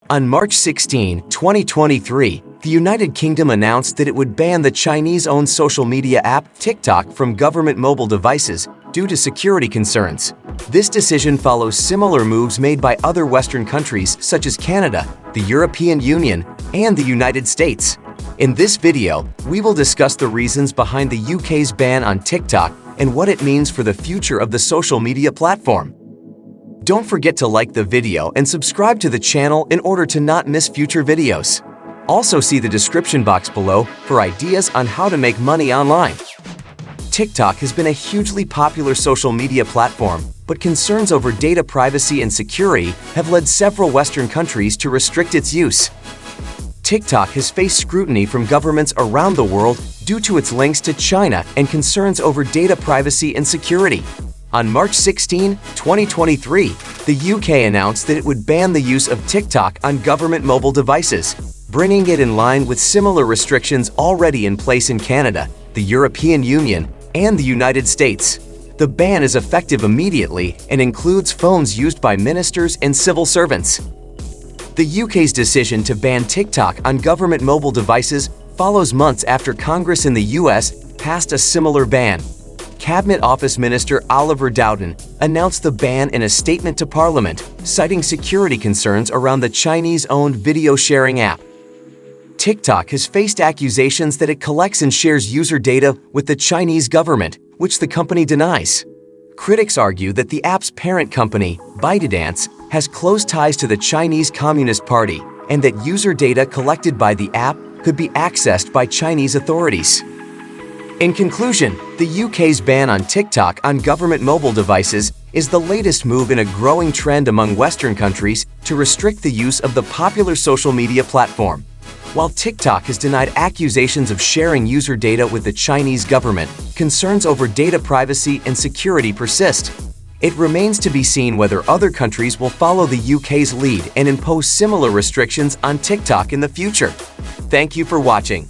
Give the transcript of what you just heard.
On March 16, 2023, the United Kingdom announced that it would ban the Chinese-owned social media app TikTok from government mobile devices due to security concerns. This decision follows similar moves made by other Western countries such as Canada, the European Union, and the United States. In this video, we will discuss the reasons behind the UK's ban on TikTok and what it means for the future of the social media platform. Don't forget to like the video and subscribe to the channel in order to not miss future videos. Also see the description box below for ideas on how to make money online. TikTok has been a hugely popular social media platform, but concerns over data privacy and security have led several Western countries to restrict its use. TikTok has faced scrutiny from governments around the world due to its links to China and concerns over data privacy and security. On March 16, 2023, the UK announced that it would ban the use of TikTok on government mobile devices, bringing it in line with similar restrictions already in place in Canada, the European Union, and the United States. The ban is effective immediately and includes phones used by ministers and civil servants. The UK's decision to ban TikTok on government mobile devices follows months after Congress in the US passed a similar ban. Cabinet Office Minister Oliver Dowden announced the ban in a statement to Parliament, citing security concerns around the Chinese-owned video-sharing app. TikTok has faced accusations that it collects and shares user data with the Chinese government, which the company denies. Critics argue that the app's parent company, ByteDance, has close ties to the Chinese Communist Party and that user data collected by the app could be accessed by Chinese authorities. In conclusion, the UK's ban on TikTok on government mobile devices is the latest move in a growing trend among Western countries to restrict the use of the popular social media platform. While TikTok has denied accusations of sharing user data with the Chinese government, concerns over data privacy and security persist. It remains to be seen whether other countries will follow the UK's lead and impose similar restrictions on TikTok in the future. Thank you for watching.